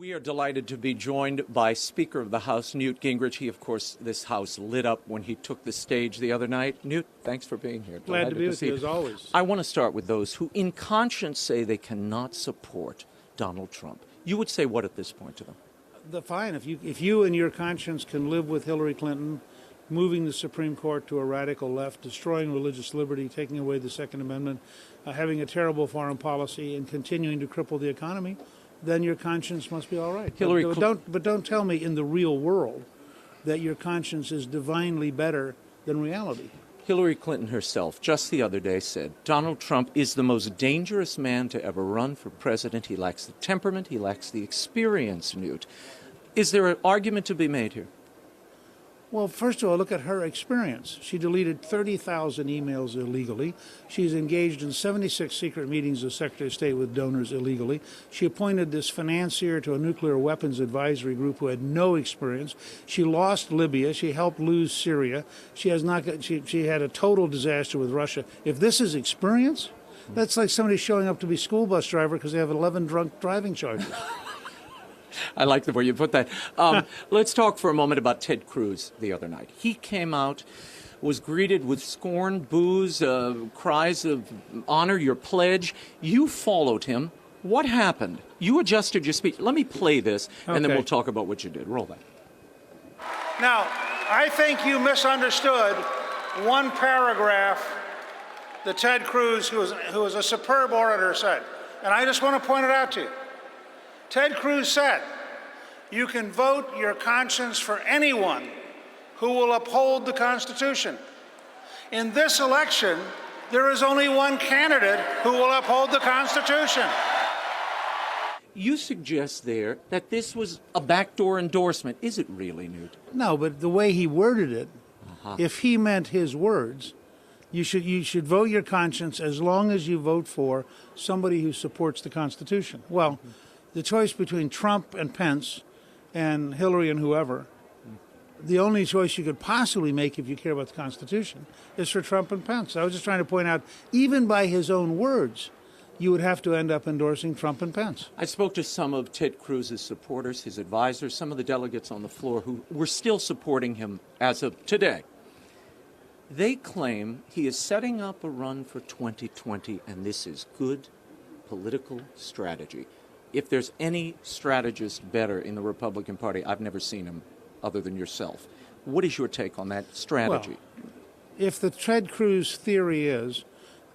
We are delighted to be joined by Speaker of the House, Newt Gingrich. He, of course, this House lit up when he took the stage the other night. Newt, thanks for being here. Glad to be with you, as always. I want to start with those who, in conscience, say they cannot support Donald Trump. You would say what at this point to them? Fine. If you and your conscience can live with Hillary Clinton moving the Supreme Court to a radical left, destroying religious liberty, taking away the Second Amendment, having a terrible foreign policy, and continuing to cripple the economy, then your conscience must be all right. But don't tell me in the real world that your conscience is divinely better than reality. Hillary Clinton herself just the other day said, Donald Trump is the most dangerous man to ever run for president. He lacks the temperament. He lacks the experience, Newt. Is there an argument to be made here? Well, first of all, look at her experience. She deleted 30,000 emails illegally. She's engaged in 76 secret meetings as Secretary of State with donors illegally. She appointed this financier to a nuclear weapons advisory group who had no experience. She lost Libya. She helped lose Syria. She had a total disaster with Russia. If this is experience, that's like somebody showing up to be school bus driver because they have 11 drunk driving charges. I like the way you put that. Let's talk for a moment about Ted Cruz the other night. He came out, was greeted with scorn, boos, cries of honor your pledge. You followed him. What happened? You adjusted your speech. Let me play this, and then we'll talk about what you did. Roll that. Now, I think you misunderstood one paragraph that Ted Cruz, who is a superb orator, said. And I just want to point it out to you. Ted Cruz said, you can vote your conscience for anyone who will uphold the Constitution. In this election, there is only one candidate who will uphold the Constitution. You suggest there that this was a backdoor endorsement. Is it really, Newt? No, but the way he worded it, if he meant his words, you should vote your conscience as long as you vote for somebody who supports the Constitution. Well, the choice between Trump and Pence and Hillary and whoever, the only choice you could possibly make if you care about the Constitution is for Trump and Pence. I was just trying to point out, even by his own words, you would have to end up endorsing Trump and Pence. I spoke to some of Ted Cruz's supporters, his advisors, some of the delegates on the floor who were still supporting him as of today. They claim he is setting up a run for 2020, and this is good political strategy. If there's any strategist better in the Republican Party, I've never seen him other than yourself. What is your take on that strategy? Well, if the Ted Cruz theory is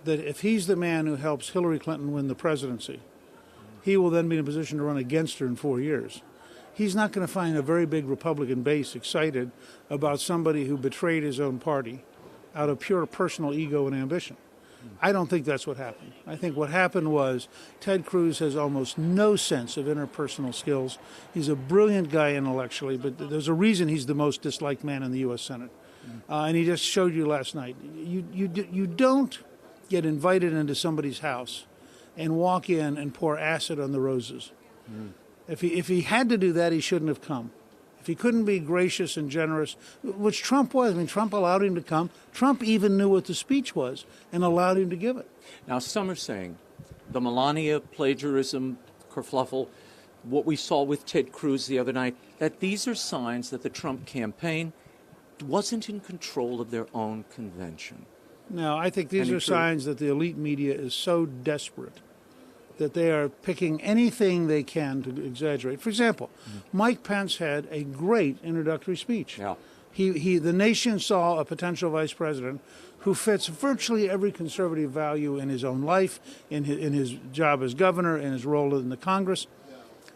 that if he's the man who helps Hillary Clinton win the presidency, he will then be in a position to run against her in 4 years. He's not going to find a very big Republican base excited about somebody who betrayed his own party out of pure personal ego and ambition. I don't think that's what happened. I think what happened was Ted Cruz has almost no sense of interpersonal skills. He's a brilliant guy intellectually, but there's a reason he's the most disliked man in the U.S. Senate. And he just showed you last night. You don't get invited into somebody's house and walk in and pour acid on the roses. If he had to do that, he shouldn't have come. If he couldn't be gracious and generous, which Trump was, I mean, Trump allowed him to come. Trump even knew what the speech was and allowed him to give it. Now, some are saying the Melania plagiarism kerfluffle, what we saw with Ted Cruz the other night, that these are signs that the Trump campaign wasn't in control of their own convention. No, I think these are signs that the elite media is so desperate that they are picking anything they can to exaggerate. For example, Mike Pence had a great introductory speech. Yeah. The nation saw a potential vice president who fits virtually every conservative value in his own life, in his job as governor, in his role in the Congress.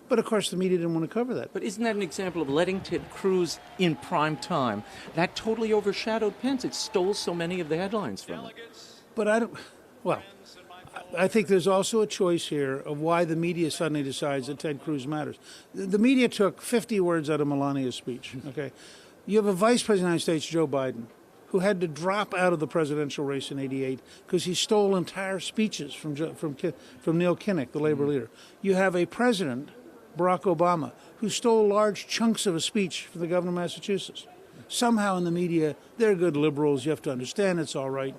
But, of course, the media didn't want to cover that. But isn't that an example of letting Ted Cruz in prime time? That totally overshadowed Pence. It stole so many of the headlines from him. But I think there's also a choice here of why the media suddenly decides that Ted Cruz matters. The media took 50 words out of Melania's speech, okay? You have a vice president of the United States, Joe Biden, who had to drop out of the presidential race in '88 because he stole entire speeches from Neil Kinnock, the labor leader. You have a president, Barack Obama, who stole large chunks of a speech from the governor of Massachusetts. Somehow in the media, they're good liberals. You have to understand it's all right.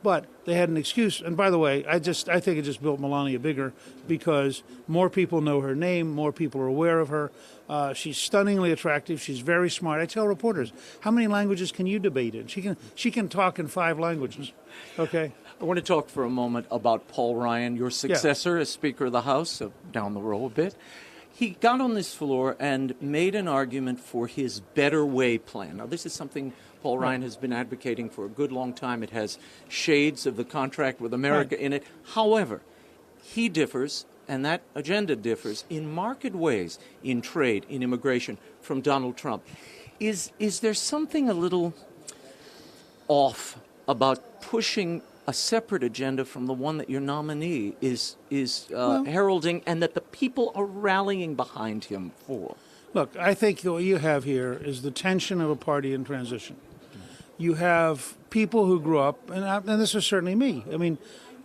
But they had an excuse. And by the way, I think it just built Melania bigger because more people know her name, more people are aware of her. She's stunningly attractive. She's very smart. I tell reporters, how many languages can you debate in? She can talk in 5 languages. Okay. I want to talk for a moment about Paul Ryan, your successor as Speaker of the House, down the row a bit. He got on this floor and made an argument for his Better Way plan. Now, this is something Paul Ryan has been advocating for a good long time. It has shades of the contract with America in it. However, he differs, and that agenda differs, in marked ways in trade, in immigration, from Donald Trump. Is there something a little off about pushing a separate agenda from the one that your nominee is heralding and that the people are rallying behind him for? Look, I think what you have here is the tension of a party in transition. You have people who grew up, and this is certainly me. I mean,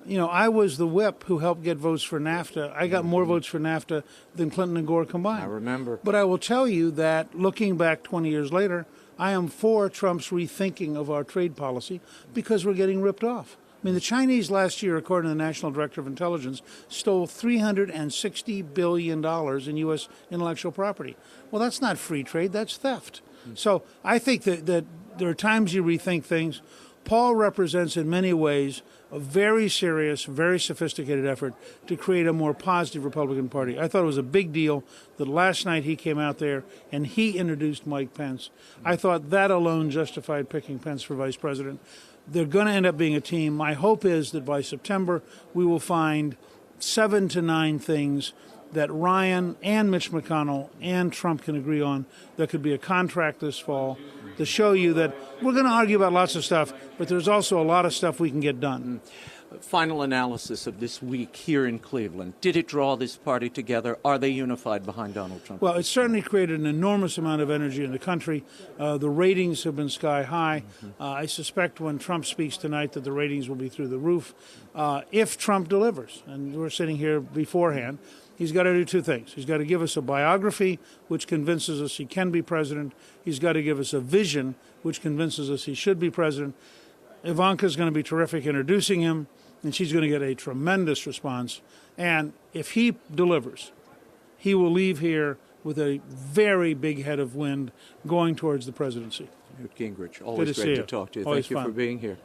I was the whip who helped get votes for NAFTA. I got more votes for NAFTA than Clinton and Gore combined. I remember. But I will tell you that looking back 20 years later, I am for Trump's rethinking of our trade policy because we're getting ripped off. I mean, the Chinese last year, according to the National Director of Intelligence, stole $360 billion in U.S. intellectual property. Well, that's not free trade, that's theft. So I think that there are times you rethink things. Paul represents in many ways a very serious, very sophisticated effort to create a more positive Republican Party. I thought it was a big deal that last night he came out there and he introduced Mike Pence. I thought that alone justified picking Pence for vice president. They're going to end up being a team. My hope is that by September we will find 7 to 9 things that Ryan and Mitch McConnell and Trump can agree on. There could be a contract this fall to show you that we're going to argue about lots of stuff, but there's also a lot of stuff we can get done. Final analysis of this week here in Cleveland. Did it draw this party together? Are they unified behind Donald Trump? Well, it certainly created an enormous amount of energy in the country. The ratings have been sky high. I suspect when Trump speaks tonight that the ratings will be through the roof. If Trump delivers, and we're sitting here beforehand, he's got to do 2 things. He's got to give us a biography which convinces us he can be president. He's got to give us a vision which convinces us he should be president. Ivanka's going to be terrific introducing him, and she's going to get a tremendous response. And if he delivers, he will leave here with a very big head of wind going towards the presidency. Newt Gingrich, always great to talk to you. Thank you for being here.